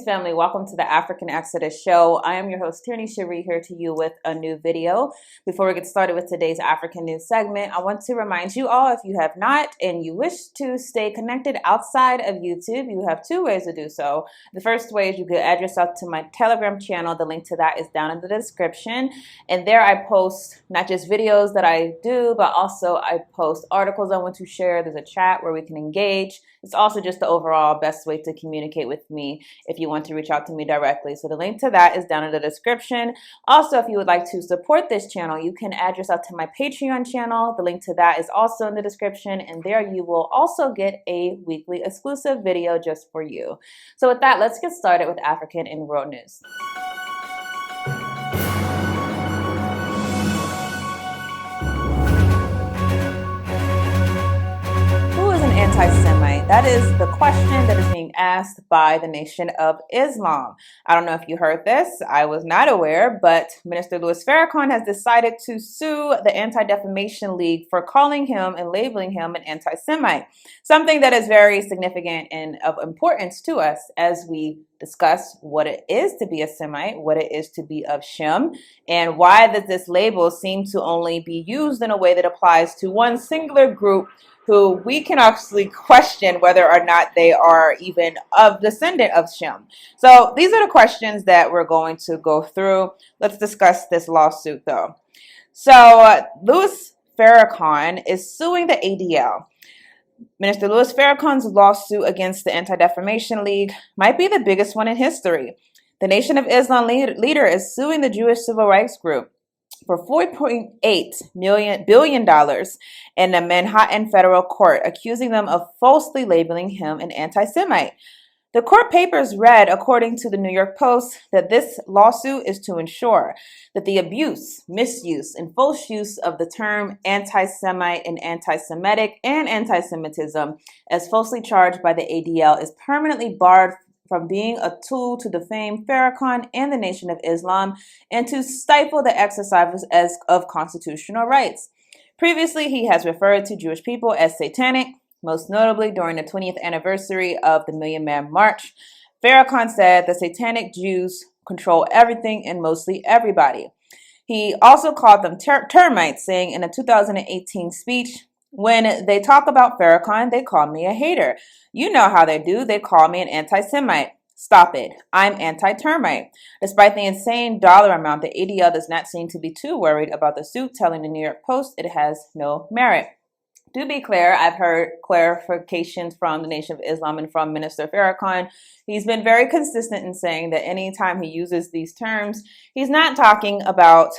Greetings, family. Welcome to the African Exodus show. I am your host, Tierney Cherie, here to you with a new video. Before we get started with today's African news segment, I want to remind you all, if you have not and you wish to stay connected outside of YouTube, you have two ways to do so. The first way is you could add yourself to my Telegram channel. The link to that is down in the description. And there I post not just videos that I do, but also I post articles I want to share. There's a chat where we can engage. It's also just the overall best way to communicate with me if you want to reach out to me directly. So the link to that is down in the description. Also, if you would like to support this channel, you can add yourself to my Patreon channel. The link to that is also in the description. And there you will also get a weekly exclusive video just for you. So with that, let's get started with African and world news. Anti-Semite? That is the question that is being asked by the Nation of Islam. I don't know if you heard this. I was not aware, but Minister Louis Farrakhan has decided to sue the Anti-Defamation League for calling him and labeling him an anti-Semite. Something that is very significant and of importance to us as we discuss what it is to be a Semite, what it is to be of Shem, and why does this label seem to only be used in a way that applies to one singular group who we can actually question whether or not they are even of descendant of Shem. So these are the questions that we're going to go through. Let's discuss this lawsuit though. So Louis Farrakhan is suing the ADL. Minister Louis Farrakhan's lawsuit against the Anti-Defamation League might be the biggest one in history. The Nation of Islam leader is suing the Jewish civil rights group for $4.8 billion in a Manhattan federal court, accusing them of falsely labeling him an anti-Semite. The court papers read, according to the New York Post, that this lawsuit is to ensure that the abuse, misuse, and false use of the term anti-Semite and anti-Semitic and anti-Semitism as falsely charged by the ADL is permanently barred from being a tool to defame Farrakhan and the Nation of Islam and to stifle the exercise of constitutional rights. Previously, he has referred to Jewish people as satanic, most notably during the 20th anniversary of the Million Man March. Farrakhan said the satanic Jews control everything and mostly everybody. He also called them termites, saying in a 2018 speech, "When they talk about Farrakhan, they call me a hater. You know how they do. They call me an anti-Semite. Stop it. I'm anti-termite." Despite the insane dollar amount, the ADL does not seem to be too worried about the suit, telling the New York Post it has no merit. To be clear, I've heard clarifications from the Nation of Islam and from Minister Farrakhan. He's been very consistent in saying that anytime he uses these terms, he's not talking about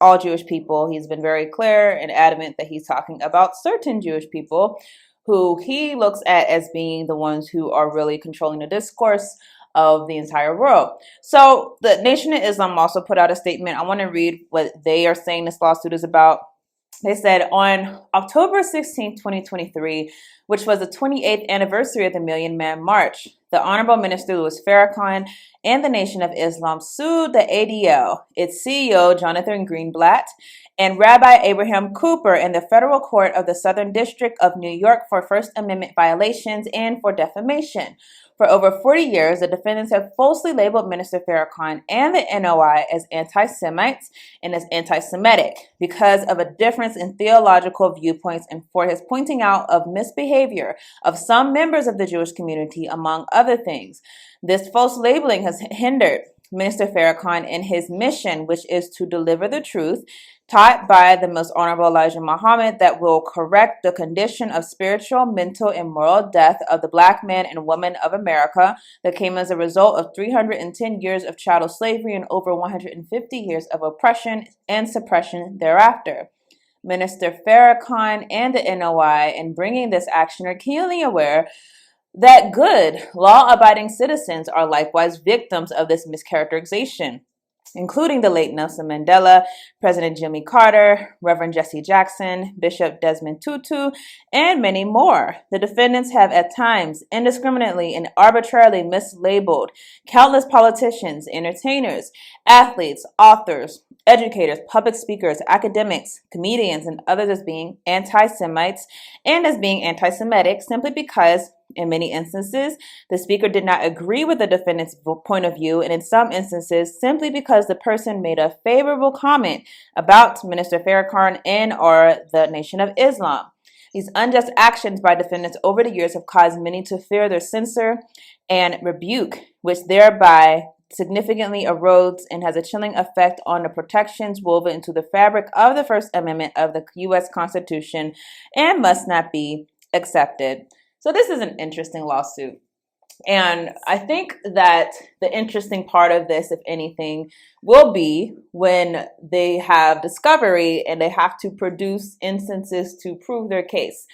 all Jewish people. He's been very clear and adamant that he's talking about certain Jewish people who he looks at as being the ones who are really controlling the discourse of the entire world. So the Nation of Islam also put out a statement. I want to read what they are saying this lawsuit is about. They said, on October 16, 2023, which was the 28th anniversary of the Million Man March, the Honorable Minister Louis Farrakhan and the Nation of Islam sued the ADL, its CEO, Jonathan Greenblatt, and Rabbi Abraham Cooper in the Federal Court of the Southern District of New York for First Amendment violations and for defamation. For over 40 years, the defendants have falsely labeled Minister Farrakhan and the NOI as anti-Semites and as anti-Semitic because of a difference in theological viewpoints and for his pointing out of misbehavior of some members of the Jewish community, among other things. This false labeling has hindered Minister Farrakhan in his mission, which is to deliver the truth taught by the Most Honorable Elijah Muhammad that will correct the condition of spiritual, mental, and moral death of the black man and woman of America that came as a result of 310 years of chattel slavery and over 150 years of oppression and suppression thereafter. Minister Farrakhan and the NOI, in bringing this action, are keenly aware that good, law-abiding citizens are likewise victims of this mischaracterization, including the late Nelson Mandela, President Jimmy Carter, Reverend Jesse Jackson, Bishop Desmond Tutu, and many more. The defendants have at times indiscriminately and arbitrarily mislabeled countless politicians, entertainers, athletes, authors, educators, public speakers, academics, comedians, and others as being anti-Semites and as being anti-Semitic simply because In many instances, the speaker did not agree with the defendant's point of view, and in some instances, simply because the person made a favorable comment about Minister Farrakhan and or the Nation of Islam. These unjust actions by defendants over the years have caused many to fear their censor and rebuke, which thereby significantly erodes and has a chilling effect on the protections woven into the fabric of the First Amendment of the U.S. Constitution and must not be accepted. So this is an interesting lawsuit. And I think that the interesting part of this, if anything, will be when they have discovery and they have to produce instances to prove their case.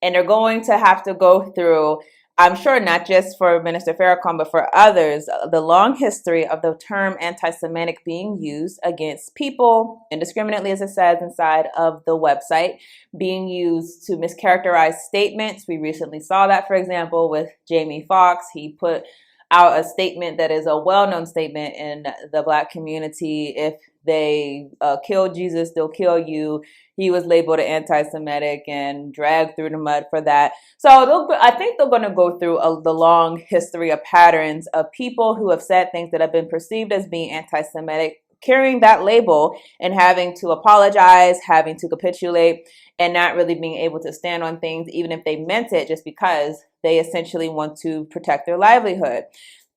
And they're going to have to go through, I'm sure not just for Minister Farrakhan, but for others, the long history of the term anti-Semitic being used against people indiscriminately, as it says inside of the website, being used to mischaracterize statements. We recently saw that, for example, with Jamie Foxx. He put out a statement that is a well-known statement in the Black community. If they kill Jesus, they'll kill you. He was labeled an anti-Semitic and dragged through the mud for that. So I think they're going to go through the long history of patterns of people who have said things that have been perceived as being anti-Semitic, carrying that label and having to apologize, having to capitulate, and not really being able to stand on things, even if they meant it, just because they essentially want to protect their livelihood.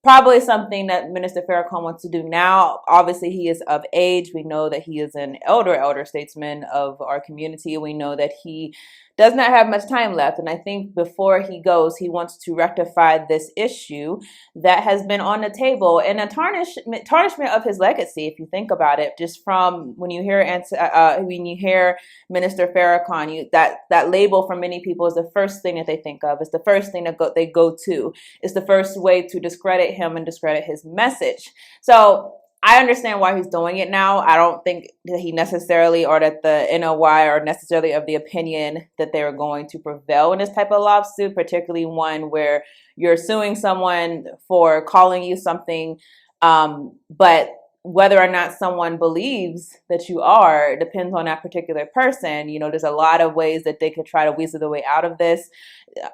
Probably something that Minister Farrakhan wants to do now. Obviously, he is of age. We know that he is an elder statesman of our community. We know that he does not have much time left. And I think before he goes, he wants to rectify this issue that has been on the table and a tarnishment of his legacy, if you think about it. Just from when you hear Minister Farrakhan, that label for many people is the first thing that they think of. It's the first thing that they go to. It's the first way to discredit him and discredit his message. So I understand why he's doing it now. I don't think that he necessarily, or that the NOI are necessarily of the opinion that they are going to prevail in this type of lawsuit, particularly one where you're suing someone for calling you something, but whether or not someone believes that you are depends on that particular person. You know, there's a lot of ways that they could try to weasel their way out of this.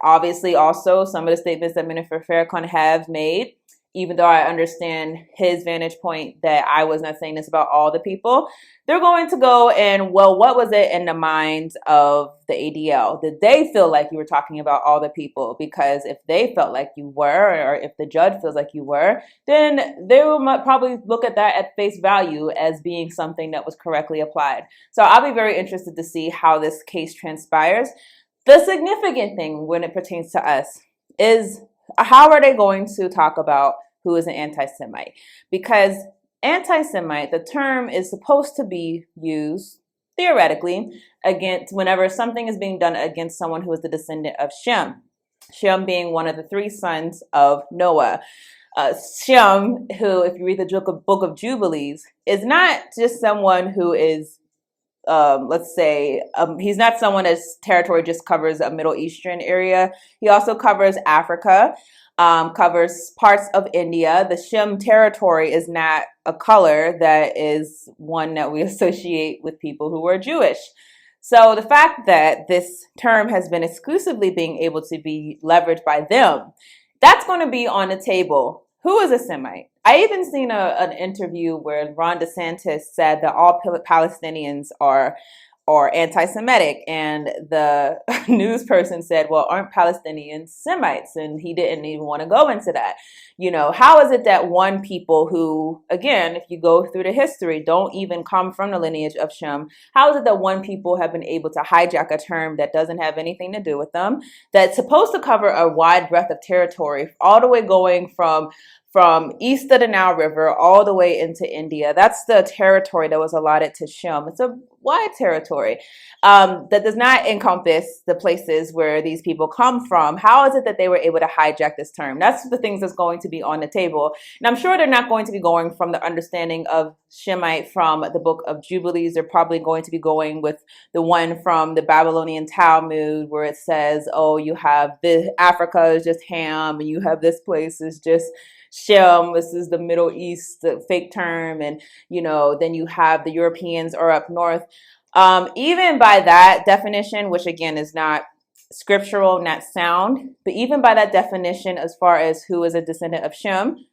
Obviously, also, some of the statements that Minister Farrakhan have made, even though I understand his vantage point that I was not saying this about all the people, they're going to go and, well, what was it in the minds of the ADL? Did they feel like you were talking about all the people? Because if they felt like you were, or if the judge feels like you were, then they will probably look at that at face value as being something that was correctly applied. So I'll be very interested to see how this case transpires. The significant thing when it pertains to us is, how are they going to talk about who is an anti-Semite? Because anti-Semite, the term is supposed to be used theoretically against whenever something is being done against someone who is the descendant of Shem. Shem being one of the three sons of Noah. Shem, who, if you read the book of Jubilees, is not just someone who is he's not someone whose territory just covers a Middle Eastern area. He also covers Africa, covers parts of India. The Shem territory is not a color that is one that we associate with people who are Jewish. So the fact that this term has been exclusively being able to be leveraged by them, that's going to be on the table. Who is a Semite? I even seen an interview where Ron DeSantis said that all Palestinians are anti-Semitic, and the news person said, well, aren't Palestinians Semites? And he didn't even want to go into that. You know, how is it that one people who, again, if you go through the history, don't even come from the lineage of Shem, how is it that one people have been able to hijack a term that doesn't have anything to do with them, that's supposed to cover a wide breadth of territory, all the way going from east of the Nile River all the way into India? That's the territory that was allotted to Shem. It's a wide territory that does not encompass the places where these people come from. How is it that they were able to hijack this term? That's the things that's going to be on the table. And I'm sure they're not going to be going from the understanding of Shemite from the book of Jubilees. They're probably going to be going with the one from the Babylonian Talmud, where it says, oh, you have Africa is just Ham, and you have this place is just Shem. This is the Middle East, the fake term. And, you know, then you have the Europeans are up north. Even by that definition, which again is not scriptural, not sound. But even by that definition, as far as who is a descendant of Shem,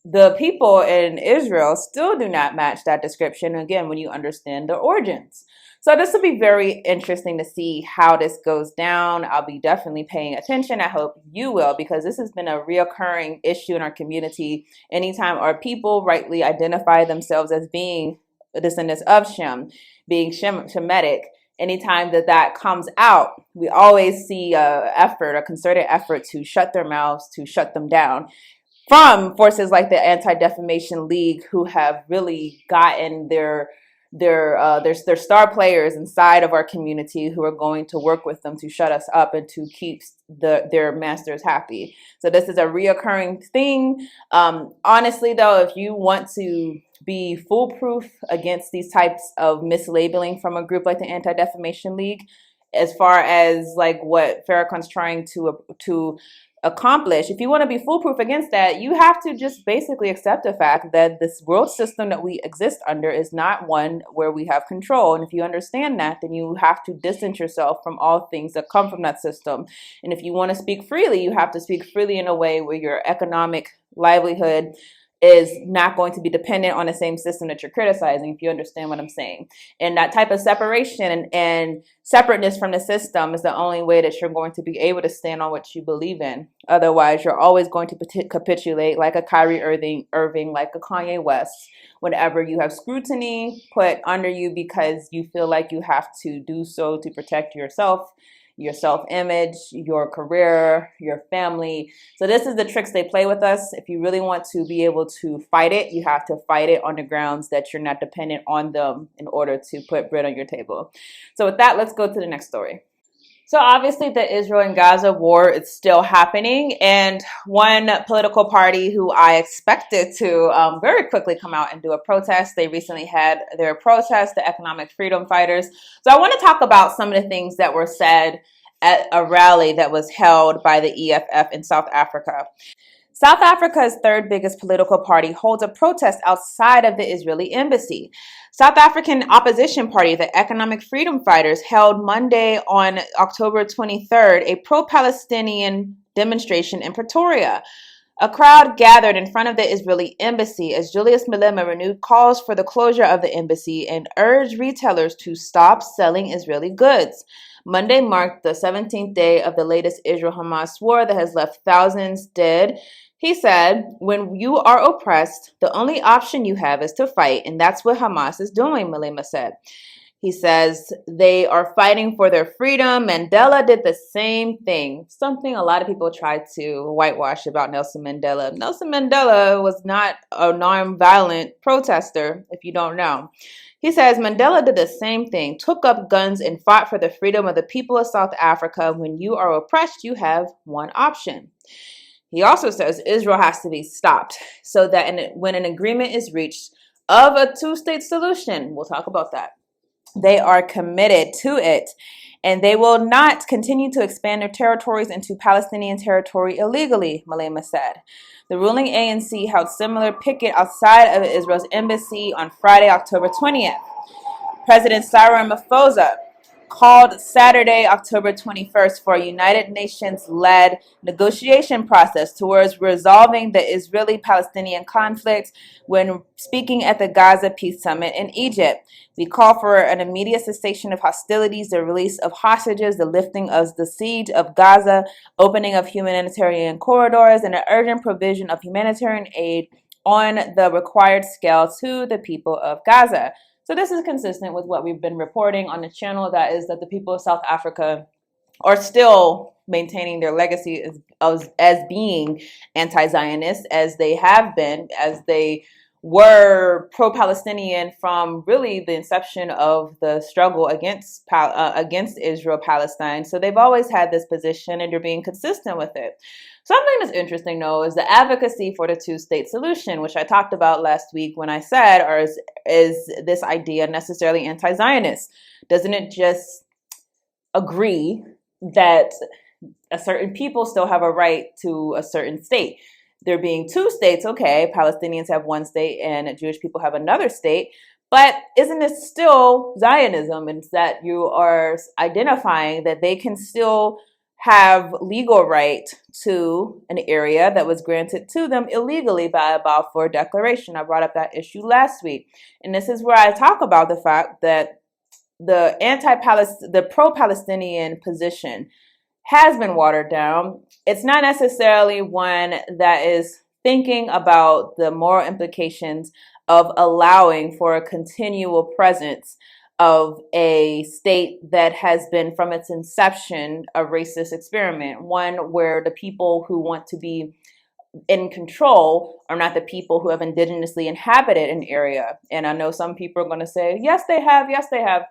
the people in Israel still do not match that description, again, when you understand the origins. So this will be very interesting to see how this goes down. I'll be definitely paying attention. I hope you will, because this has been a reoccurring issue in our community. Anytime our people rightly identify themselves as being descendants of Shem, being Shemitic, anytime that comes out, we always see a concerted effort to shut their mouths, to shut them down, from forces like the Anti-Defamation League, who have really gotten their star players inside of our community, who are going to work with them to shut us up and to keep their masters happy. So this is a reoccurring thing. Honestly, though, if you want to be foolproof against these types of mislabeling from a group like the Anti-Defamation League, as far as like what Farrakhan's trying to accomplish, if you want to be foolproof against that, you have to just basically accept the fact that this world system that we exist under is not one where we have control. And if you understand that, then you have to distance yourself from all things that come from that system. And if you want to speak freely, you have to speak freely in a way where your economic livelihood is not going to be dependent on the same system that you're criticizing, if you understand what I'm saying. And that type of separation and separateness from the system is the only way that you're going to be able to stand on what you believe in. Otherwise, you're always going to capitulate like a Kyrie Irving, like a Kanye West, whenever you have scrutiny put under you because you feel like you have to do so to protect yourself, your self-image, your career, your family. So this is the tricks they play with us. If you really want to be able to fight it, you have to fight it on the grounds that you're not dependent on them in order to put bread on your table. So with that, let's go to the next story. So obviously the Israel and Gaza war is still happening, and one political party who I expected to very quickly come out and do a protest, they recently had their protest, the Economic Freedom Fighters. So I want to talk about some of the things that were said at a rally that was held by the EFF in South Africa. South Africa's third biggest political party holds a protest outside of the Israeli embassy. South African opposition party, the Economic Freedom Fighters, held Monday on October 23rd a pro-Palestinian demonstration in Pretoria. A crowd gathered in front of the Israeli embassy as Julius Malema renewed calls for the closure of the embassy and urged retailers to stop selling Israeli goods. Monday marked the 17th day of the latest Israel-Hamas war that has left thousands dead. He said, "When you are oppressed, the only option you have is to fight, and that's what Hamas is doing," Malema said. He says they are fighting for their freedom. Mandela did the same thing, something a lot of people tried to whitewash about Nelson Mandela. Nelson Mandela was not a nonviolent protester, if you don't know. He says Mandela did the same thing, took up guns and fought for the freedom of the people of South Africa. When you are oppressed, you have one option. He also says Israel has to be stopped so that when an agreement is reached of a two-state solution, we'll talk about that, they are committed to it, and they will not continue to expand their territories into Palestinian territory illegally, Malema said. The ruling ANC held similar picket outside of Israel's embassy on Friday, October 20th. President Cyril Ramaphosa called Saturday, October 21st, for a United Nations-led negotiation process towards resolving the Israeli-Palestinian conflict when speaking at the Gaza Peace Summit in Egypt. We call for an immediate cessation of hostilities, the release of hostages, the lifting of the siege of Gaza, opening of humanitarian corridors, and an urgent provision of humanitarian aid on the required scale to the people of Gaza. So this is consistent with what we've been reporting on the channel, that is that the people of South Africa are still maintaining their legacy as being anti-Zionist, as they have been, as they were pro-Palestinian from really the inception of the struggle against Israel-Palestine. So they've always had this position, and they're being consistent with it. Something that's interesting, though, is the advocacy for the two-state solution, which I talked about last week when I said, is this idea necessarily anti-Zionist? Doesn't it just agree that a certain people still have a right to a certain state? There being two states, okay, Palestinians have one state and Jewish people have another state, But isn't it still Zionism? It's that you are identifying that they can still have legal right to an area that was granted to them illegally by a Balfour Declaration. I brought up that issue last week. And this is where I talk about the fact that the pro-Palestinian position has been watered down. It's not necessarily one that is thinking about the moral implications of allowing for a continual presence of a state that has been from its inception a racist experiment, one where the people who want to be in control are not the people who have indigenously inhabited an area. And I know some people are going to say, yes, they have. Yes, they have.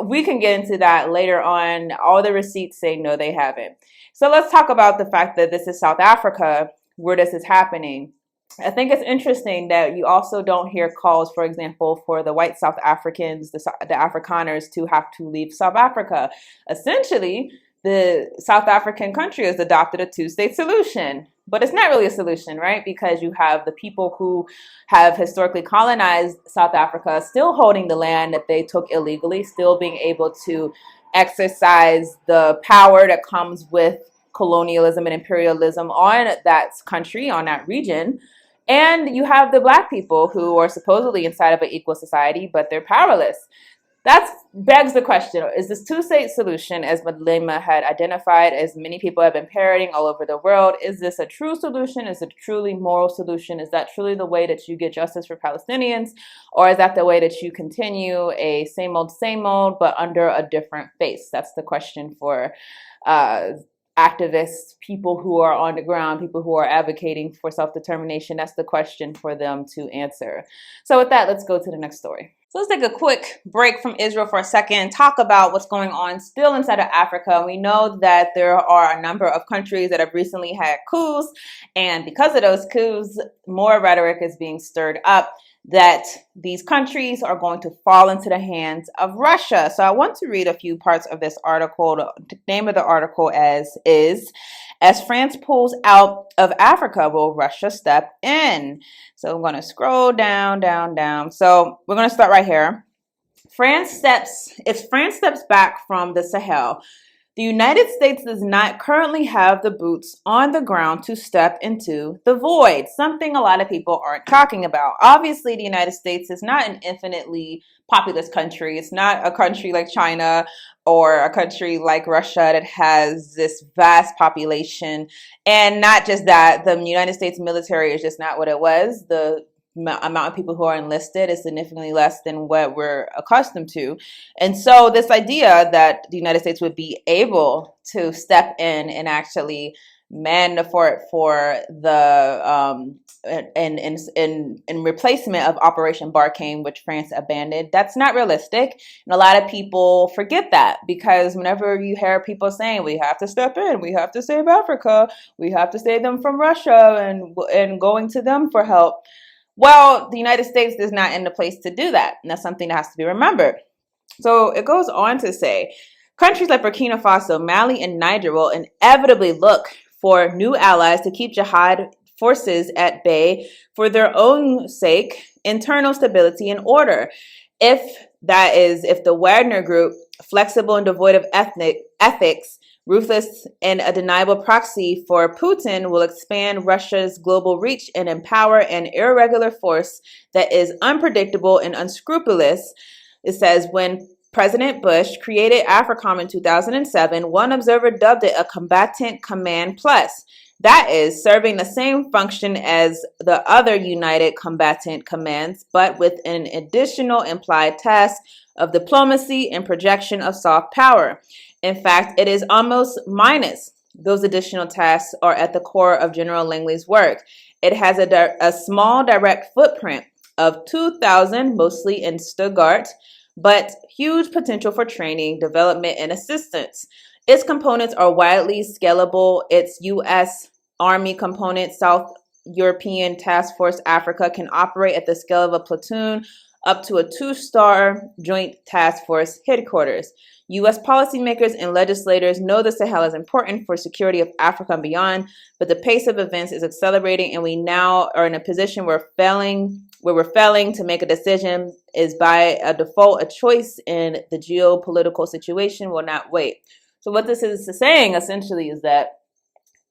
We can get into that later on. All the receipts say no, they haven't. So let's talk about the fact that this is South Africa, where this is happening. I think it's interesting that you also don't hear calls, for example, for the white South Africans, the Afrikaners, to have to leave South Africa. Essentially, the South African country has adopted a two-state solution. But it's not really a solution, right? Because you have the people who have historically colonized South Africa still holding the land that they took illegally, still being able to exercise the power that comes with colonialism and imperialism on that country, on that region. And you have the black people who are supposedly inside of an equal society, but they're powerless. That begs the question, is this two-state solution, as Malema had identified, as many people have been parroting all over the world, is this a true solution? Is it a truly moral solution? Is that truly the way that you get justice for Palestinians? Or is that the way that you continue a same old, but under a different face? That's the question for activists, people who are on the ground, people who are advocating for self-determination. That's the question for them to answer. So with that, let's go to the next story. So let's take a quick break from Israel for a second, talk about what's going on still inside of Africa. We know that there are a number of countries that have recently had coups, and because of those coups, more rhetoric is being stirred up that these countries are going to fall into the hands of Russia. So I want to read a few parts of this article. The name of the article is, "As France pulls out of Africa, will Russia step in?" So I'm going to scroll down. So we're going to start right here. If France steps back from the Sahel, the United States does not currently have the boots on the ground to step into the void, something a lot of people aren't talking about. Obviously, the United States is not an infinitely populous country. It's not a country like China or a country like Russia that has this vast population. And not just that, the United States military is just not what it was. The amount of people who are enlisted is significantly less than what we're accustomed to. And so this idea that the United States would be able to step in and actually man the fort for the in replacement of Operation Barkhane, which France abandoned, that's not realistic. And a lot of people forget that, because whenever you hear people saying we have to step in, we have to save Africa, we have to save them from Russia and going to them for help, well, the United States is not in the place to do that. And that's something that has to be remembered. So it goes on to say, countries like Burkina Faso, Mali, and Niger will inevitably look for new allies to keep jihad forces at bay for their own sake, internal stability and order. If the Wagner Group, flexible and devoid of ethics, ruthless and a deniable proxy for Putin, will expand Russia's global reach and empower an irregular force that is unpredictable and unscrupulous. It says, when President Bush created AFRICOM in 2007, one observer dubbed it a combatant command plus. That is, serving the same function as the other United Combatant Commands, but with an additional implied task of diplomacy and projection of soft power. In fact, it is almost minus. Those additional tasks are at the core of General Langley's work. It has a small direct footprint of 2,000, mostly in Stuttgart, but huge potential for training, development, and assistance. Its components are widely scalable. Its U.S. Army component, South European Task Force Africa, can operate at the scale of a platoon up to a 2-star Joint Task Force headquarters. U.S. policymakers and legislators know the Sahel is important for security of Africa and beyond, but the pace of events is accelerating, and we now are in a position where failing where we're failing to make a decision is by a default a choice in the geopolitical situation will not wait. So what this is saying essentially is that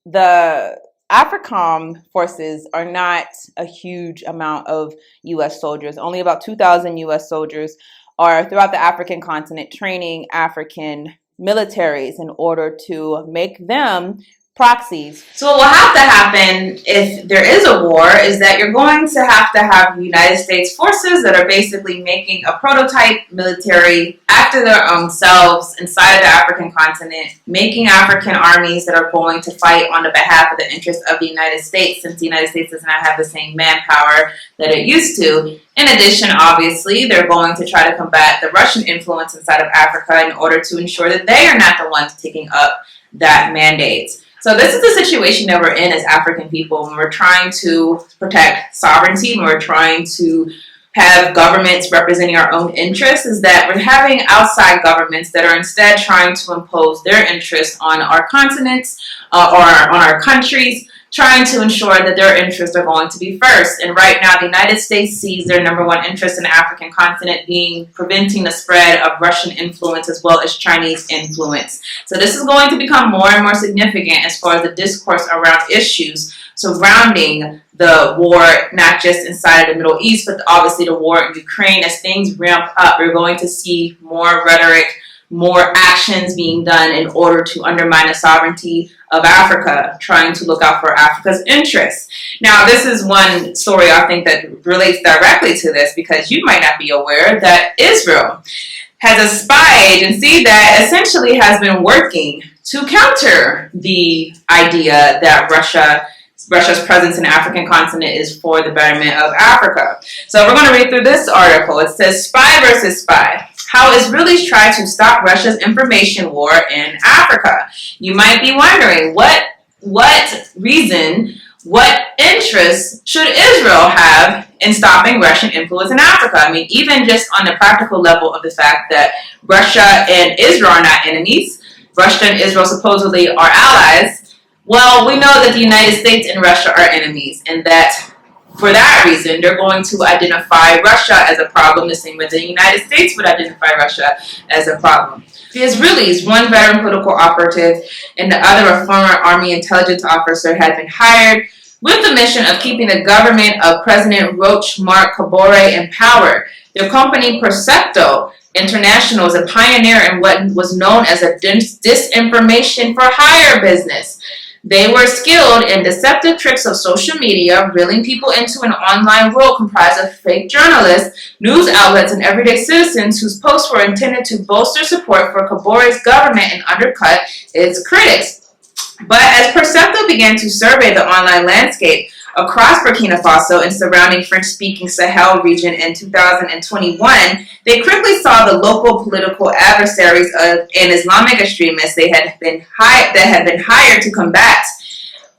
the AFRICOM forces are not a huge amount of U.S. soldiers. Only about 2,000 U.S. soldiers are throughout the African continent training African militaries in order to make them proxies. So what will have to happen if there is a war is that you're going to have United States forces that are basically making a prototype military after their own selves inside of the African continent, making African armies that are going to fight on the behalf of the interests of the United States, since the United States does not have the same manpower that it used to. In addition, obviously, they're going to try to combat the Russian influence inside of Africa in order to ensure that they are not the ones taking up that mandate. So this is the situation that we're in as African people when we're trying to protect sovereignty, when we're trying to have governments representing our own interests, is that we're having outside governments that are instead trying to impose their interests on our continents or on our countries, trying to ensure that their interests are going to be first. And right now, the United States sees their number one interest in the African continent being preventing the spread of Russian influence as well as Chinese influence. So this is going to become more and more significant as far as the discourse around issues surrounding the war, not just inside of the Middle East, but obviously the war in Ukraine. As things ramp up, we're going to see more rhetoric, more actions being done in order to undermine the sovereignty of Africa, trying to look out for Africa's interests. Now, this is one story I think that relates directly to this, because you might not be aware that Israel has a spy agency that essentially has been working to counter the idea that Russia's presence in the African continent is for the betterment of Africa. So we're going to read through this article. It says, Spy versus Spy. How Israelis try to stop Russia's information war in Africa. You might be wondering, what reason, what interest should Israel have in stopping Russian influence in Africa? I mean, even just on the practical level of the fact that Russia and Israel are not enemies, Russia and Israel supposedly are allies. Well, we know that the United States and Russia are enemies, and that for that reason, they're going to identify Russia as a problem the same way the United States would identify Russia as a problem. The Israelis, one veteran political operative and the other a former Army intelligence officer, had been hired with the mission of keeping the government of President Roch Marc Kabore in power. Their company, Percepto International, is a pioneer in what was known as a disinformation for hire business. They were skilled in deceptive tricks of social media, reeling people into an online world comprised of fake journalists, news outlets, and everyday citizens whose posts were intended to bolster support for Kabore's government and undercut its critics. But as Percepto began to survey the online landscape across Burkina Faso and surrounding French-speaking Sahel region in 2021, they quickly saw the local political adversaries and Islamic extremists that had been hired to combat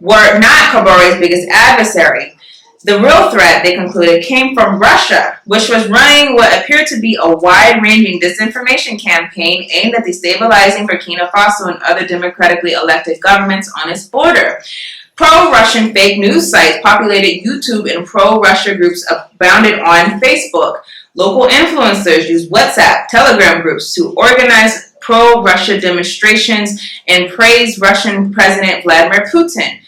were not Kabore's biggest adversary. The real threat, they concluded, came from Russia, which was running what appeared to be a wide-ranging disinformation campaign aimed at destabilizing Burkina Faso and other democratically elected governments on its border. Pro-Russian fake news sites populated YouTube, and pro-Russia groups abounded on Facebook. Local influencers used WhatsApp, Telegram groups to organize pro-Russia demonstrations and praise Russian President Vladimir Putin.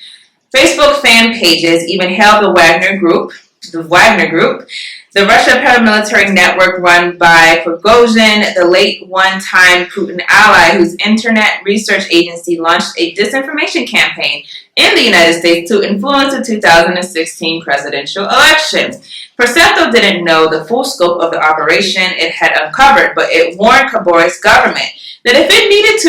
Facebook fan pages even hailed the Wagner Group, the Russia paramilitary network run by Prigozhin, the late one-time Putin ally, whose internet research agency launched a disinformation campaign in the United States to influence the 2016 presidential election. Percepto didn't know the full scope of the operation it had uncovered, but it warned Kabore's government that if it needed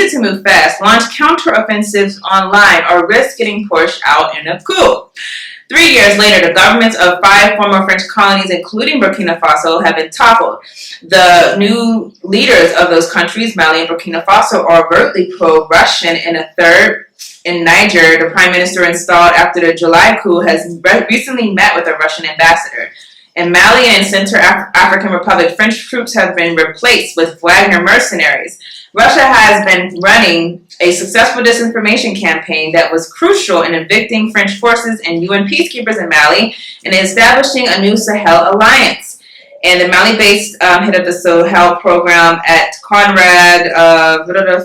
to move fast, launch counteroffensives online, or risk getting pushed out in a coup. 3 years later, the governments of 5 former French colonies, including Burkina Faso, have been toppled. The new leaders of those countries, Mali and Burkina Faso, are overtly pro-Russian, and a third in Niger, the prime minister installed after the July coup, has recently met with a Russian ambassador. In Mali and Central African Republic, French troops have been replaced with Wagner mercenaries. Russia has been running a successful disinformation campaign that was crucial in evicting French forces and UN peacekeepers in Mali and establishing a new Sahel alliance. And the Mali-based head of the Sahel program at Conrad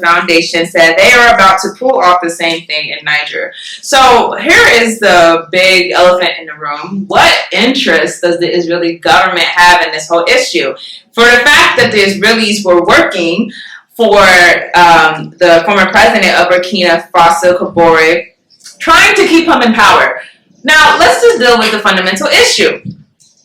Foundation said they are about to pull off the same thing in Niger. So here is the big elephant in the room. What interest does the Israeli government have in this whole issue? For the fact that the Israelis were working for the former president of Burkina Faso, Kabore, trying to keep him in power. Now, let's just deal with the fundamental issue.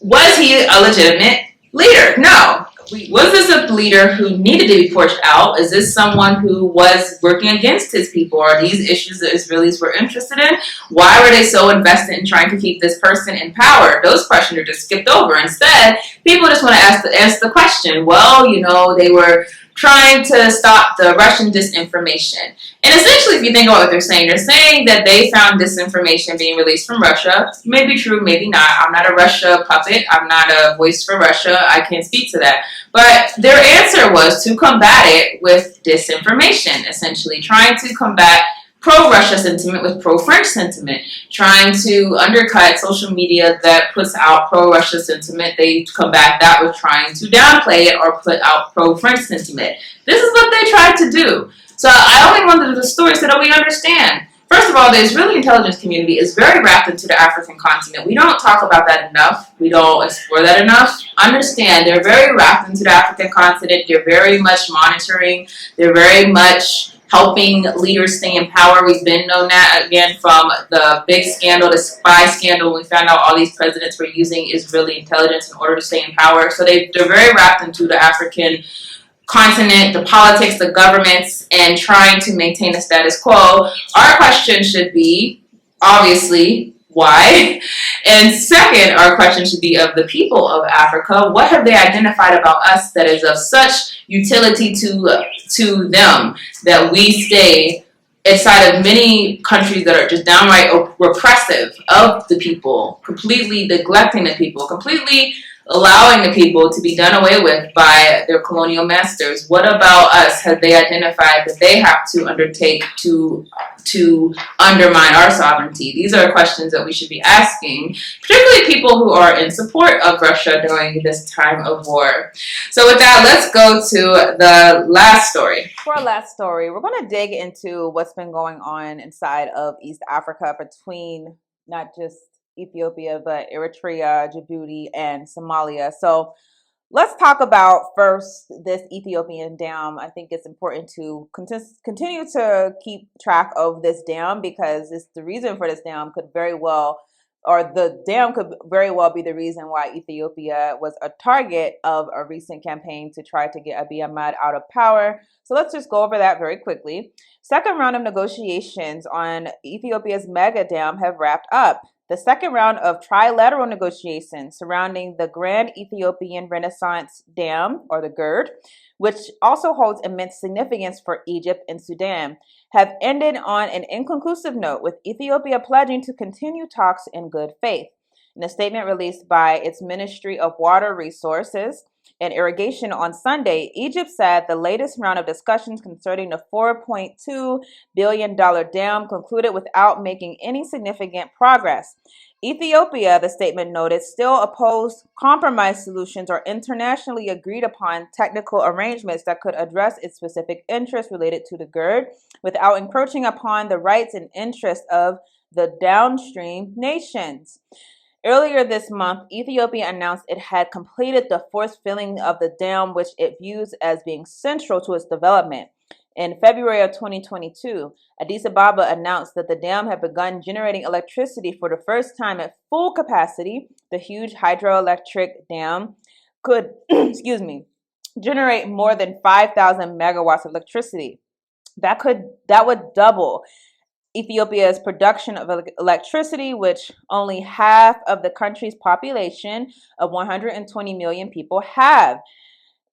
Was he a legitimate leader? No. Was this a leader who needed to be pushed out? Is this someone who was working against his people? Are these issues that Israelis were interested in? Why were they so invested in trying to keep this person in power? Those questions are just skipped over. Instead, people just want to ask the question, well, they were trying to stop the Russian disinformation. And essentially, if you think about what they're saying that they found disinformation being released from Russia. Maybe true, maybe not. I'm not a Russia puppet. I'm not a voice for Russia. I can't speak to that. But their answer was to combat it with disinformation, essentially trying to combat pro-Russia sentiment with pro-French sentiment, trying to undercut social media that puts out pro-Russia sentiment. They combat that with trying to downplay it or put out pro-French sentiment. This is what they tried to do. So I only wanted the story so that we understand. First of all, the Israeli intelligence community is very wrapped into the African continent. We don't talk about that enough. We don't explore that enough. Understand, they're very wrapped into the African continent. They're very much monitoring. They're very much helping leaders stay in power. We've been known that, again, from the big scandal, the spy scandal, when we found out all these presidents were using Israeli intelligence in order to stay in power. So they're very wrapped into the African continent, the politics, the governments, and trying to maintain the status quo. Our question should be, obviously, why? And second, our question should be of the people of Africa. What have they identified about us that is of such utility to them that we stay inside of many countries that are just downright repressive of the people, completely neglecting the people, completely allowing the people to be done away with by their colonial masters? What about us have they identified that they have to undertake to undermine our sovereignty? These are questions that we should be asking, particularly people who are in support of Russia during this time of war. So with that, let's go to the last story. For our last story, we're going to dig into what's been going on inside of East Africa between not just Ethiopia, but Eritrea, Djibouti, and Somalia. So let's talk about first this Ethiopian dam. I think it's important to continue to keep track of this dam because it's the reason for this dam could very well, or the dam could very well be the reason why Ethiopia was a target of a recent campaign to try to get Abiy Ahmed out of power. So let's just go over that very quickly. Second round of negotiations on Ethiopia's mega dam have wrapped up. The second round of trilateral negotiations surrounding the Grand Ethiopian Renaissance Dam, or the GERD, which also holds immense significance for Egypt and Sudan, have ended on an inconclusive note, with Ethiopia pledging to continue talks in good faith. In a statement released by its Ministry of Water Resources and Irrigation on Sunday, Egypt said the latest round of discussions concerning the $4.2 billion dam concluded without making any significant progress. Ethiopia, the statement noted, still opposed compromise solutions or internationally agreed upon technical arrangements that could address its specific interests related to the GERD without encroaching upon the rights and interests of the downstream nations. Earlier this month, Ethiopia announced it had completed the fourth filling of the dam, which it views as being central to its development. In February of 2022, Addis Ababa announced that the dam had begun generating electricity for the first time at full capacity. The huge hydroelectric dam could, generate more than 5,000 megawatts of electricity. That would double Ethiopia's production of electricity, which only half of the country's population of 120 million people have.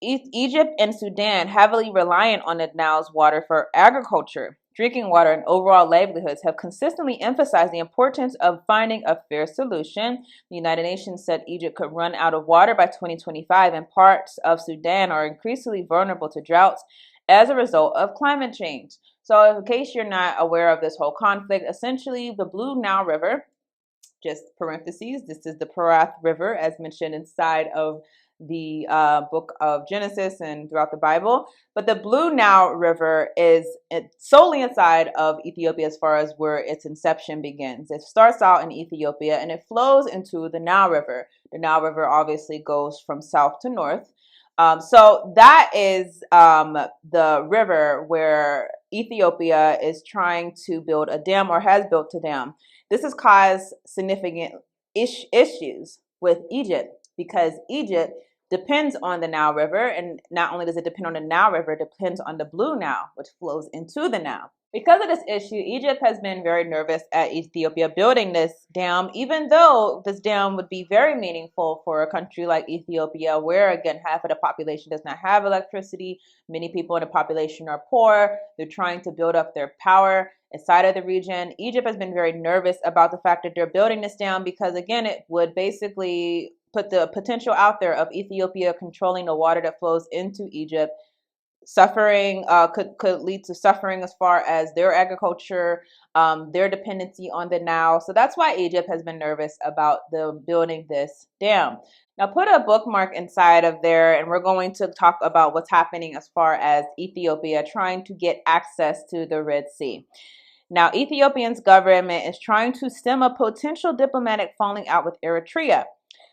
Egypt and Sudan, heavily reliant on the Nile's water for agriculture, drinking water, and overall livelihoods, have consistently emphasized the importance of finding a fair solution. The United Nations said Egypt could run out of water by 2025, and parts of Sudan are increasingly vulnerable to droughts as a result of climate change. So in case you're not aware of this whole conflict, essentially the Blue Nile River, just parentheses, this is the Perath River as mentioned inside of the book of Genesis and throughout the Bible. But the Blue Nile River is solely inside of Ethiopia as far as where its inception begins. It starts out in Ethiopia and it flows into the Nile River. The Nile River obviously goes from south to north. So that is the river where Ethiopia is trying to build a dam or has built a dam. This has caused significant issues with Egypt because Egypt depends on the Nile River, and not only does it depend on the Nile River, it depends on the Blue Nile, which flows into the Nile. Because of this issue, Egypt has been very nervous at Ethiopia building this dam, even though this dam would be very meaningful for a country like Ethiopia, where, again, half of the population does not have electricity. Many people in the population are poor. They're trying to build up their power inside of the region. Egypt has been very nervous about the fact that they're building this dam because, again, it would basically put the potential out there of Ethiopia controlling the water that flows into Egypt. Suffering could lead to suffering as far as their agriculture, their dependency on the Nile. So that's why Egypt has been nervous about the building this dam. Now put a bookmark inside of there, and we're going to talk about what's happening as far as Ethiopia trying to get access to the Red Sea. Now, Ethiopia's government is trying to stem a potential diplomatic falling out with Eritrea,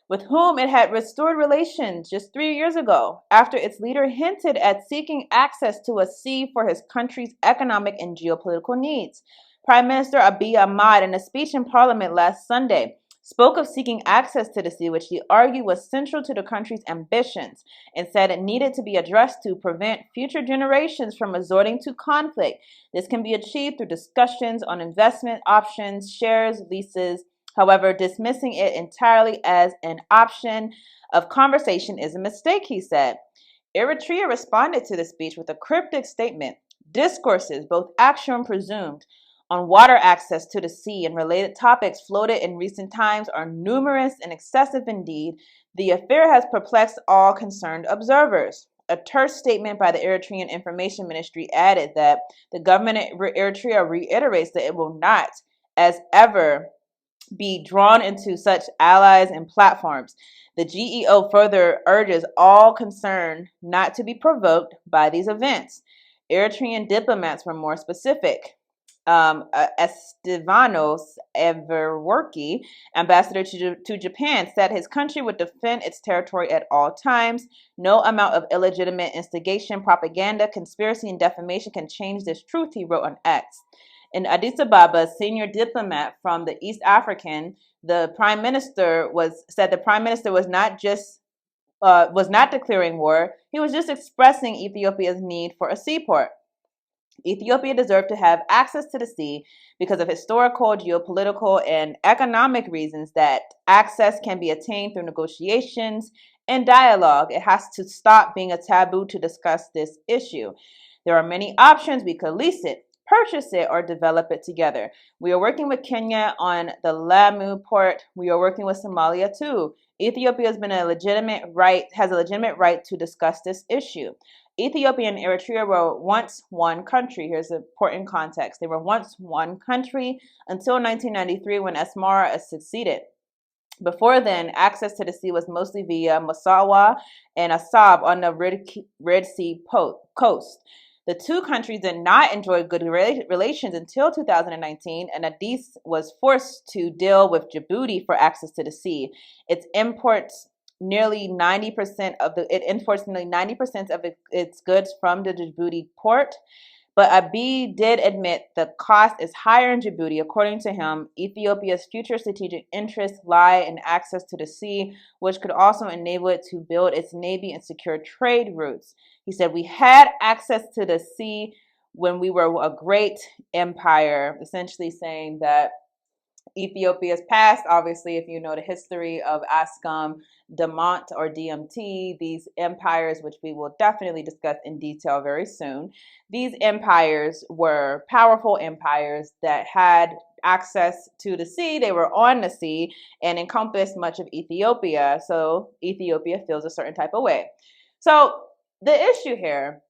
with whom it had restored relations just 3 years ago, after its leader hinted at seeking access to a sea for his country's economic and geopolitical needs. Prime Minister Abiy Ahmed, in a speech in Parliament last Sunday, spoke of seeking access to the sea, which he argued was central to the country's ambitions, and said it needed to be addressed to prevent future generations from resorting to conflict. This can be achieved through discussions on investment options, shares, leases. However, dismissing it entirely as an option of conversation is a mistake, he said. Eritrea responded to the speech with a cryptic statement. Discourses, both actual and presumed, on water access to the sea and related topics floated in recent times are numerous and excessive indeed. The affair has perplexed all concerned observers. A terse statement by the Eritrean Information Ministry added that the government of Eritrea reiterates that it will not, as ever, be drawn into such allies and platforms. The GEO further urges all concerned not to be provoked by these events. Eritrean diplomats were more specific. Estevanos Everworki, ambassador to Japan, said his country would defend its territory at all times. No amount of illegitimate instigation, propaganda, conspiracy, and defamation can change this truth, he wrote on X. In Addis Ababa, a senior diplomat from the East African, the prime minister said the prime minister was not declaring war. He was just expressing Ethiopia's need for a seaport. Ethiopia deserved to have access to the sea because of historical, geopolitical, and economic reasons. That access can be attained through negotiations and dialogue. It has to stop being a taboo to discuss this issue. There are many options. We could lease it, purchase it, or develop it together. We are working with Kenya on the Lamu port. We are working with Somalia too. Ethiopia has a legitimate right to discuss this issue. Ethiopia and Eritrea were once one country. Here's important context. They were once one country until 1993 when Asmara seceded. Before then, access to the sea was mostly via Massawa and Assab on the Red Sea coast. The two countries did not enjoy good relations until 2019, and Addis was forced to deal with Djibouti for access to the sea. It imports nearly 90% of its goods from the Djibouti port. But Abiy did admit the cost is higher in Djibouti. According to him, Ethiopia's future strategic interests lie in access to the sea, which could also enable it to build its navy and secure trade routes. He said, we had access to the sea when we were a great empire, essentially saying that Ethiopia's past, obviously, if you know the history of Ascom, Demont, or DMT, these empires, which we will definitely discuss in detail very soon, these empires were powerful empires that had access to the sea. They were on the sea and encompassed much of Ethiopia. So Ethiopia feels a certain type of way. So the issue here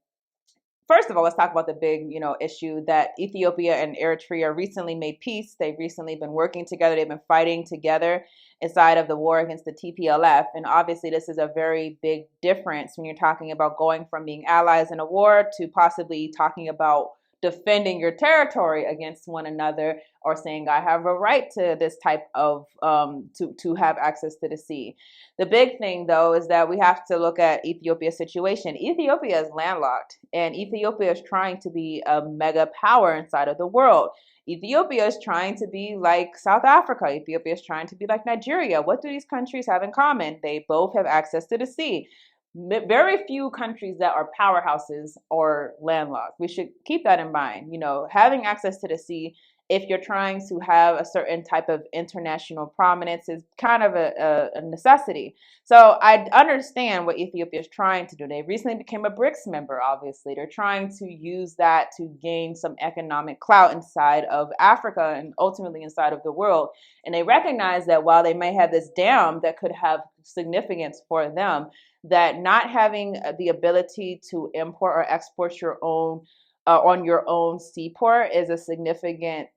first of all, let's talk about the big, issue that Ethiopia and Eritrea recently made peace. They've recently been working together. They've been fighting together inside of the war against the TPLF. And obviously, this is a very big difference when you're talking about going from being allies in a war to possibly talking about defending your territory against one another, or saying I have a right to this type of to have access to the sea. The big thing, though, is that we have to look at Ethiopia's situation. Ethiopia is landlocked, and Ethiopia is trying to be a mega power inside of the world. Ethiopia is trying to be like South Africa. Ethiopia is trying to be like Nigeria. What do these countries have in common? They both have access to the sea. Very few countries that are powerhouses are landlocked. We should keep that in mind. Having access to the sea, if you're trying to have a certain type of international prominence, is kind of a necessity. So I understand what Ethiopia is trying to do. They recently became a BRICS member, obviously. They're trying to use that to gain some economic clout inside of Africa and ultimately inside of the world. And they recognize that while they may have this dam that could have significance for them, that not having the ability to import or export your own on your own seaport is a significant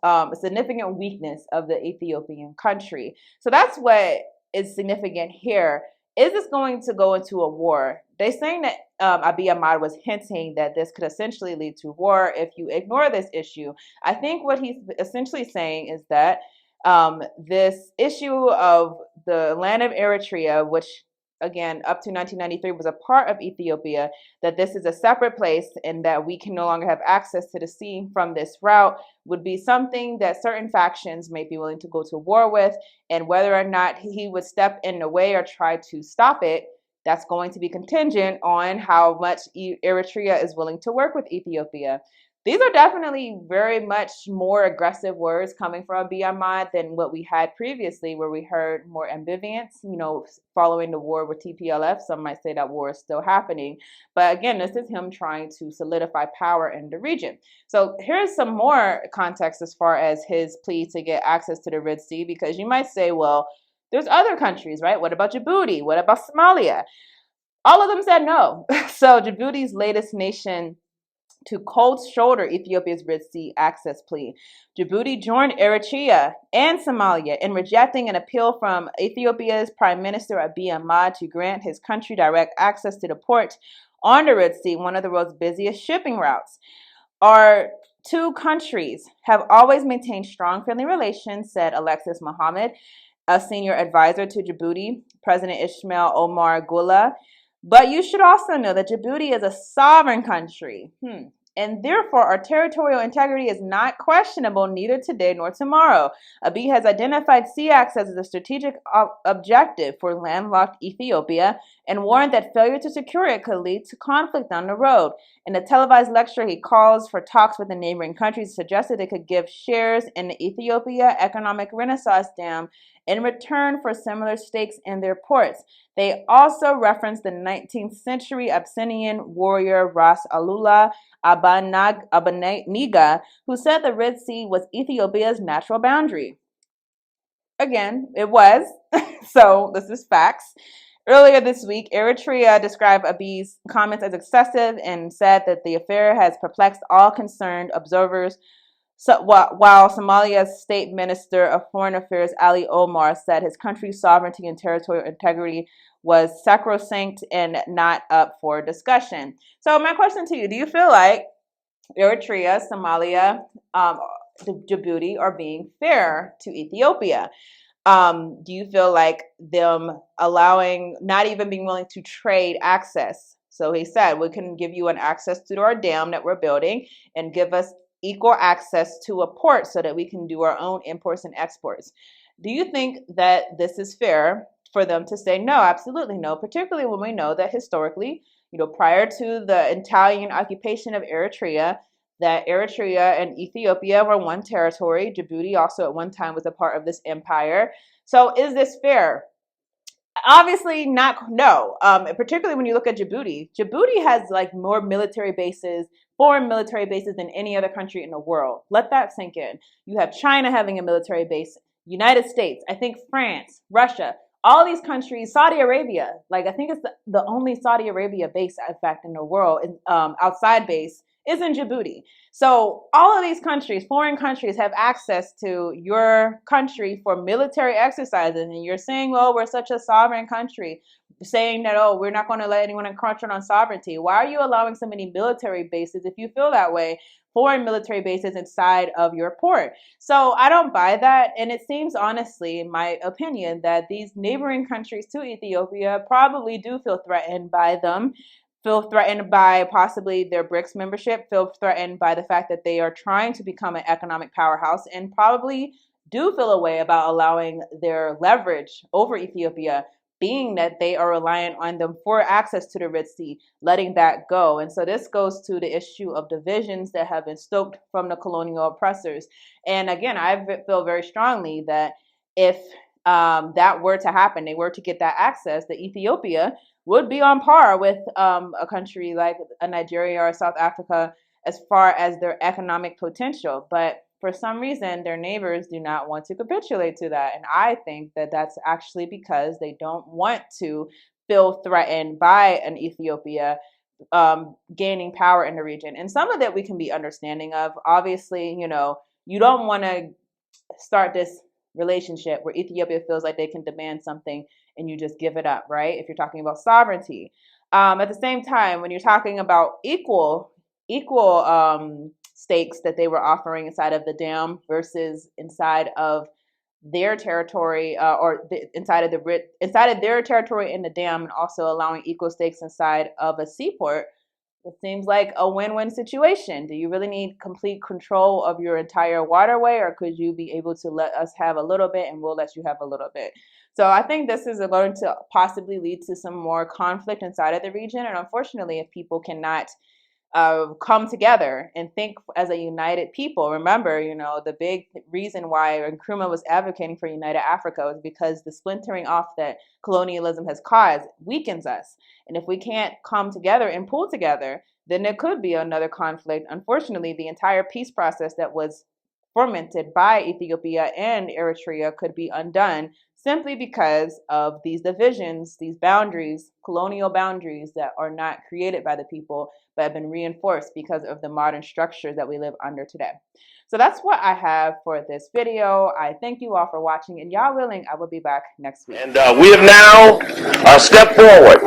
weakness of the Ethiopian country. So that's what is significant here. Is this going to go into a war? They're saying that Abiy Ahmed was hinting that this could essentially lead to war if you ignore this issue. I think what he's essentially saying is that this issue of the land of Eritrea, which again, up to 1993 was a part of Ethiopia, that this is a separate place and that we can no longer have access to the sea from this route, would be something that certain factions may be willing to go to war with. And whether or not he would step in the way or try to stop it, that's going to be contingent on how much Eritrea is willing to work with Ethiopia. These are definitely very much more aggressive words coming from Abiy Ahmed than what we had previously, where we heard more ambivalence, following the war with TPLF. Some might say that war is still happening. But again, this is him trying to solidify power in the region. So here's some more context as far as his plea to get access to the Red Sea, because you might say, well, there's other countries, right? What about Djibouti? What about Somalia? All of them said no. So Djibouti's latest nation to cold shoulder Ethiopia's Red Sea access plea. Djibouti joined Eritrea and Somalia in rejecting an appeal from Ethiopia's Prime Minister Abiy Ahmed to grant his country direct access to the port on the Red Sea, one of the world's busiest shipping routes. Our two countries have always maintained strong friendly relations, said Alexis Mohammed, a senior advisor to Djibouti President Ismail Omar Gula. But you should also know that Djibouti is a sovereign country, and therefore our territorial integrity is not questionable neither today nor tomorrow. Abiy has identified sea access as a strategic objective for landlocked Ethiopia and warned that failure to secure it could lead to conflict down the road. In a televised lecture, he calls for talks with the neighboring countries, suggested they could give shares in the Ethiopia Economic Renaissance Dam in return for similar stakes in their ports. They also referenced the 19th century Abyssinian warrior Ras Alula Abaniga, who said the Red Sea was Ethiopia's natural boundary. Again, it was. So this is facts. Earlier this week, Eritrea described Abiy's comments as excessive and said that the affair has perplexed all concerned observers. So, while Somalia's State Minister of Foreign Affairs Ali Omar said his country's sovereignty and territorial integrity was sacrosanct and not up for discussion. So my question to you, do you feel like Eritrea, Somalia, Djibouti are being fair to Ethiopia? Do you feel like them allowing, not even being willing to trade access? So he said, we can give you an access to our dam that we're building and give us equal access to a port so that we can do our own imports and exports. Do you think that this is fair for them to say no? Absolutely no, particularly when we know that historically, prior to the Italian occupation of Eritrea, that Eritrea and Ethiopia were one territory. Djibouti also at one time was a part of this empire. So is this fair? Obviously not, no. Particularly when you look at Djibouti. Djibouti has like more military bases, foreign military bases than any other country in the world. Let that sink in. You have China having a military base, United States, I think France, Russia, all these countries, Saudi Arabia, like I think it's the only Saudi Arabia base, in fact, in the world, outside base, is in Djibouti. So all of these countries, foreign countries, have access to your country for military exercises. And you're saying, oh, we're such a sovereign country, saying that, oh, we're not going to let anyone encroach on sovereignty. Why are you allowing so many military bases, if you feel that way, foreign military bases inside of your port? So I don't buy that. And it seems, honestly, in my opinion, that these neighboring countries to Ethiopia probably do feel threatened by them, feel threatened by possibly their BRICS membership, feel threatened by the fact that they are trying to become an economic powerhouse, and probably do feel a way about allowing their leverage over Ethiopia, being that they are reliant on them for access to the Red Sea, letting that go. And so this goes to the issue of divisions that have been stoked from the colonial oppressors. And again, I feel very strongly that if that were to happen, they were to get that access, that Ethiopia would be on par with a country like a Nigeria or South Africa as far as their economic potential. But for some reason, their neighbors do not want to capitulate to that. And I think that that's actually because they don't want to feel threatened by an Ethiopia gaining power in the region. And some of that we can be understanding of. Obviously, you know, you don't want to start this relationship where Ethiopia feels like they can demand something and you just give it up, right? If you're talking about sovereignty. At the same time, when you're talking about equal stakes that they were offering inside of the dam versus inside of their territory, inside of their territory in the dam, and also allowing equal stakes inside of a seaport, it seems like a win-win situation. Do you really need complete control of your entire waterway, or could you be able to let us have a little bit and we'll let you have a little bit? So I think this is going to possibly lead to some more conflict inside of the region. And unfortunately, if people cannot come together and think as a united people. Remember, you know, the big reason why Nkrumah was advocating for United Africa was because the splintering off that colonialism has caused weakens us. And if we can't come together and pull together, then there could be another conflict. Unfortunately, the entire peace process that was fomented by Ethiopia and Eritrea could be undone simply because of these divisions, these boundaries, colonial boundaries that are not created by the people, but have been reinforced because of the modern structure that we live under today. So that's what I have for this video. I thank you all for watching, and y'all willing, I will be back next week. And we have now stepped forward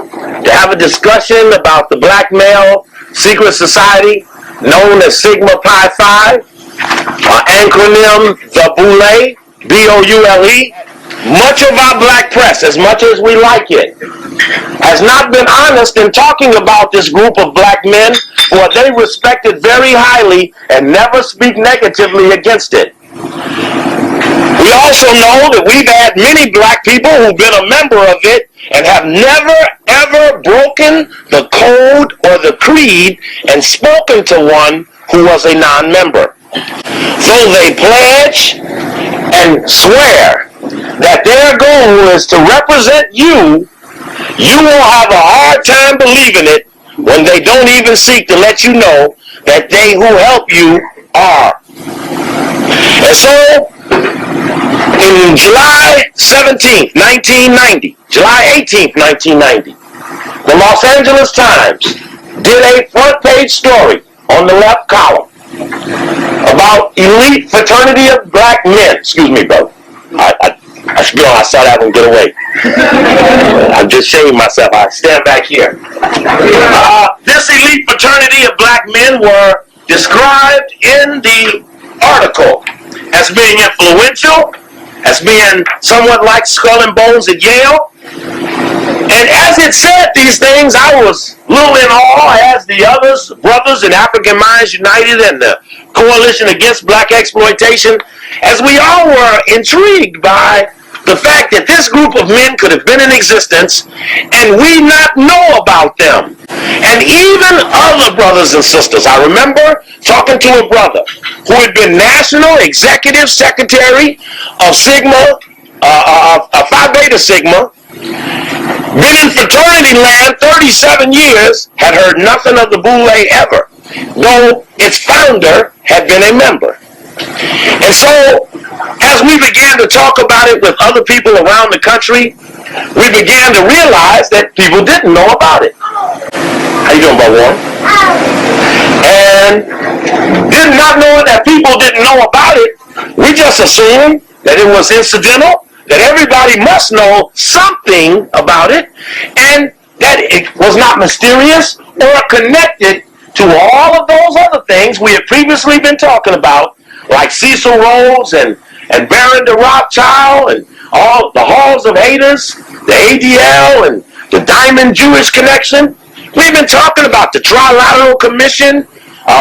to have a discussion about the black male secret society known as Sigma Pi Phi, acronym the Boule, B-O-U-L-E. Much of our black press, as much as we like it, has not been honest in talking about this group of black men, for they respect it very highly and never speak negatively against it. We also know that we've had many black people who've been a member of it and have never ever broken the code or the creed and spoken to one who was a non-member. So they pledge and swear that their goal is to represent you. You will have a hard time believing it when they don't even seek to let you know that they who help you are. And so, in July 17th, 1990, July 18th, 1990, the Los Angeles Times did a front page story on the left column about elite fraternity of black men. Excuse me, brother. I should be on. I saw that one get away. I'm just shaming myself. I stand back here. This elite fraternity of black men were described in the article as being influential, as being somewhat like Skull and Bones at Yale. And as it said these things, I was a little in awe, as the others, brothers in African Minds United and the Coalition Against Black Exploitation, as we all were intrigued by the fact that this group of men could have been in existence and we not know about them. And even other brothers and sisters. I remember talking to a brother who had been National Executive Secretary of Sigma, Phi Beta Sigma, been in fraternity land 37 years, had heard nothing of the Boule ever, though its founder had been a member. And so, as we began to talk about it with other people around the country, we began to realize that people didn't know about it. How you doing, Brother Warren? And did not know that people didn't know about it. We just assumed that it was incidental, that everybody must know something about it, and that it was not mysterious or connected to all of those other things we had previously been talking about, like Cecil Rhodes and Baron de Rothschild and all the Halls of Haters, the ADL and the Diamond Jewish Connection. We've been talking about the Trilateral Commission,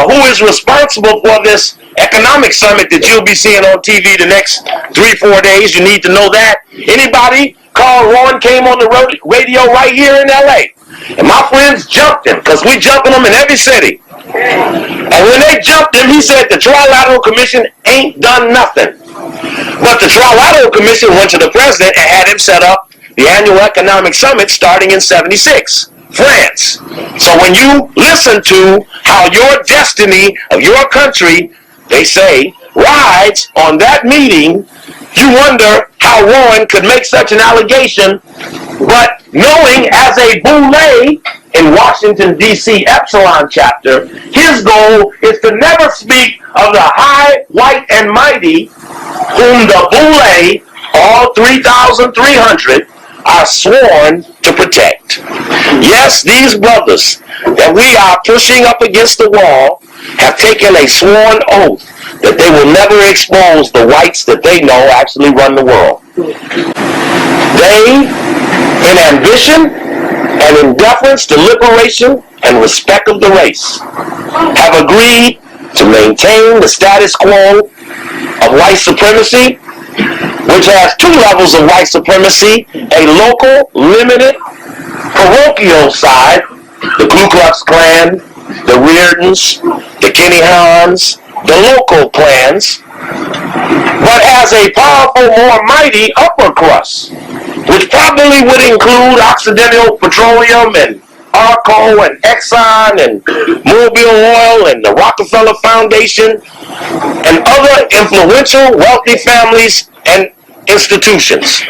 who is responsible for this economic summit that you'll be seeing on TV the next 3-4 days. You need to know that. Anybody? Carl Rowan came on the radio right here in LA. And my friends jumped him, because we jumping them in every city. And when they jumped him, he said the Trilateral Commission ain't done nothing. But the Trilateral Commission went to the president and had him set up the annual economic summit starting in '76. France. So when you listen to how your destiny of your country, they say, rides on that meeting, you wonder how Warren could make such an allegation, but knowing as a boule in Washington, D.C. Epsilon chapter, his goal is to never speak of the high, white, and mighty, whom the boule, all 3,300, are sworn to protect. Yes, these brothers that we are pushing up against the wall have taken a sworn oath that they will never expose the whites that they know actually run the world. They, in ambition and in deference to liberation and respect of the race, have agreed to maintain the status quo of white supremacy, which has two levels of white supremacy: a local, limited, parochial side, the Ku Klux Klan, the Reardons, the Kenny Hahns, the local clans, but as a powerful, more mighty upper crust, which probably would include Occidental Petroleum and Arco and Exxon and Mobil Oil and the Rockefeller Foundation and other influential, wealthy families and institutions.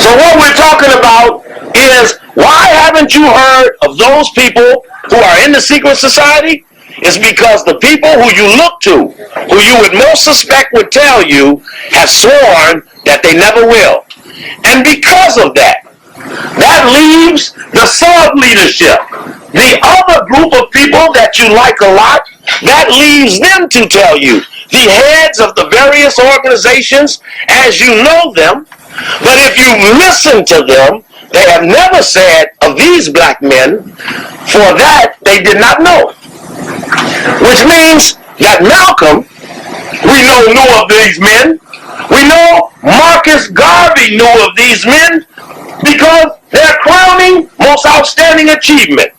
So what we're talking about is, why haven't you heard of those people who are in the secret society? It's because the people who you look to, who you would most suspect would tell you, have sworn that they never will. And because of that, that leaves the sub-leadership, the other group of people that you like a lot, that leaves them to tell you, the heads of the various organizations as you know them. But if you listen to them, they have never said of these black men, for that they did not know. Which means that Malcolm, we know, knew of these men. We know Marcus Garvey knew of these men, because their crowning, most outstanding achievement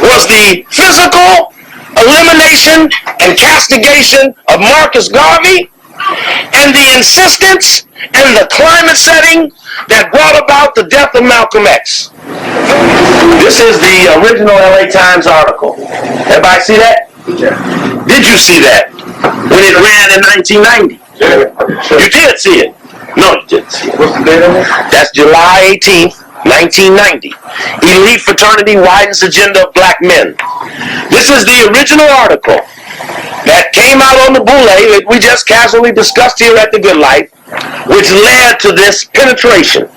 was the physical elimination and castigation of Marcus Garvey, and the insistence and the climate setting that brought about the death of Malcolm X. This is the original LA Times article. Everybody see that? Yeah. Did you see that when it ran in 1990? Yeah. You did see it. No, you didn't see it. What's the date on it? That's July 18th, 1990. Elite fraternity widens agenda of black men. This is the original article that came out on the boule that we just casually discussed here at the Good Life, which led to this penetration.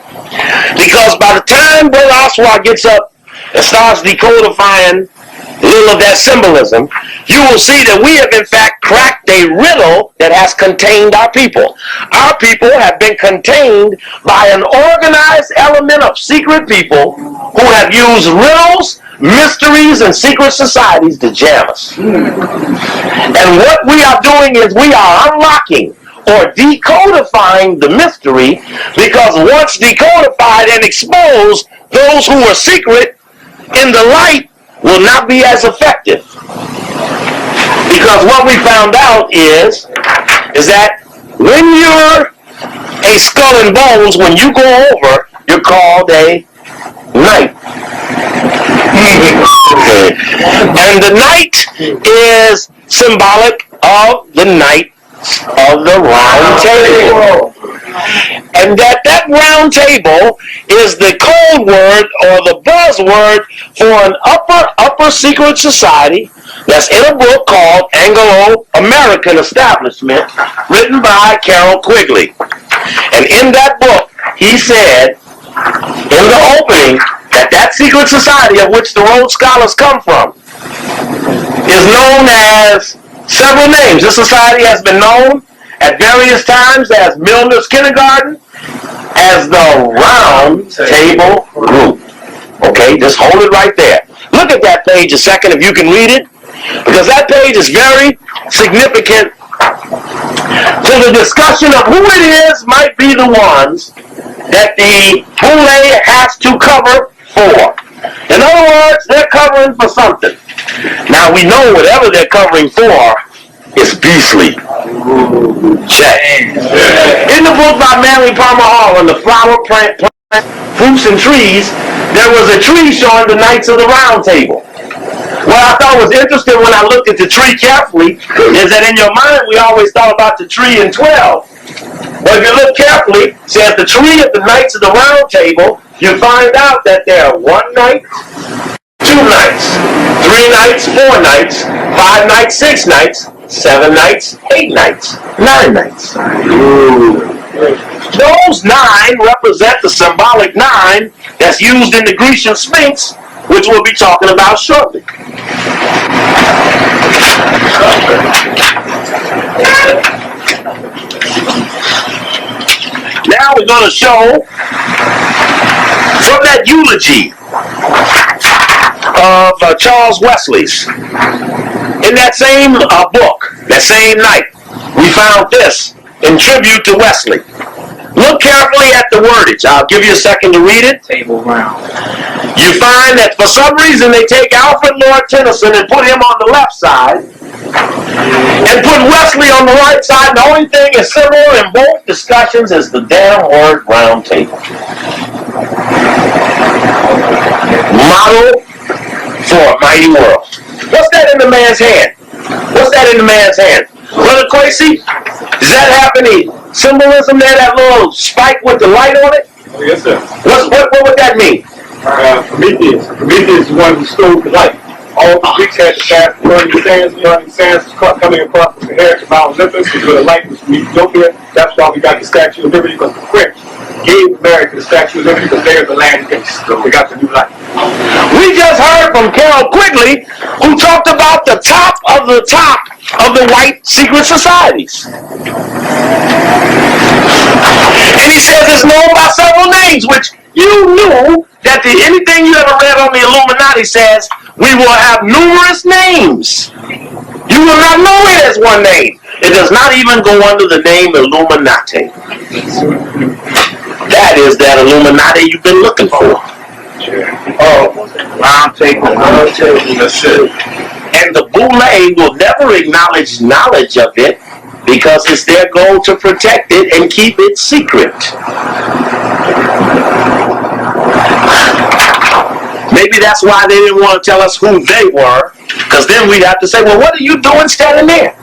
Because by the time Brother Oswald gets up and starts decodifying a little of that symbolism, you will see that we have in fact cracked a riddle that has contained our people. Our people have been contained by an organized element of secret people who have used riddles, mysteries, and secret societies to jam us. And what we are doing is we are unlocking or decodifying the mystery, because once decodified and exposed, those who are secret in the light will not be as effective. Because what we found out is that when you're a skull and bones, when you go over, you're called a knight. And the knight is symbolic of the Knights of the Round Table. and that round table is the code word or the buzzword for an upper secret society that's in a book called Anglo-American Establishment, written by Carroll Quigley. And in that book, he said in the opening that secret society of which the Rhodes Scholars come from is known as several names. This society has been known at various times as Milner's Kindergarten, as the Round Table Group. Okay, just hold it right there. Look at that page a second if you can read it, because that page is very significant to the discussion of who it is might be the ones that the Boule has to cover for. In other words, they're covering for something. Now we know whatever they're covering for is beastly. Check. In the book by Mary Palmer Hall on the flower, plant, fruits, and trees, there was a tree showing the Knights of the Round Table. What I thought was interesting when I looked at the tree carefully is that in your mind we always thought about the tree in 12. But if you look carefully, it says the tree of the Knights of the Round Table, you find out that there are 1 knight, 2 knights, 3 knights, 4 knights, 5 knights, 6 knights, 7 knights, 8 knights, 9 knights. Those 9 represent the symbolic 9 that's used in the Grecian Sphinx, which we'll be talking about shortly. Now we're going to show from that eulogy of Charles Wesley's. In that same book, that same night, we found this in tribute to Wesley. Look carefully at the wordage. I'll give you a second to read it. Table round. You find that for some reason they take Alfred Lord Tennyson and put him on the left side and put Wesley on the right side. The only thing is similar in both discussions is the damn word round table. Model for a mighty world. What's that in the man's hand? What's that in the man's hand? Brother Quasi, does that have any symbolism there, that little spike with the light on it? Oh, yes, sir. What would that mean? Prometheus. Prometheus is the one who stole the light. All the Greeks had to pass burning sands coming across from the air to Mount Olympus, where the light was from Ethiopia. That's why we got the Statue of Liberty, because the French gave America the Statue of Liberty because they're the land base. So they got the new light. We just heard from Carroll Quigley, who talked about the top of the white secret societies. And he says it's known by several names, which you knew that anything you ever read on the Illuminati says we will have numerous names. You will not know it as one name. It does not even go under the name Illuminati. That is that Illuminati you've been looking for. Round table. That's it. And the Boule will never acknowledge knowledge of it because it's their goal to protect it and keep it secret. Maybe that's why they didn't want to tell us who they were, because then we'd have to say, well, what are you doing standing there?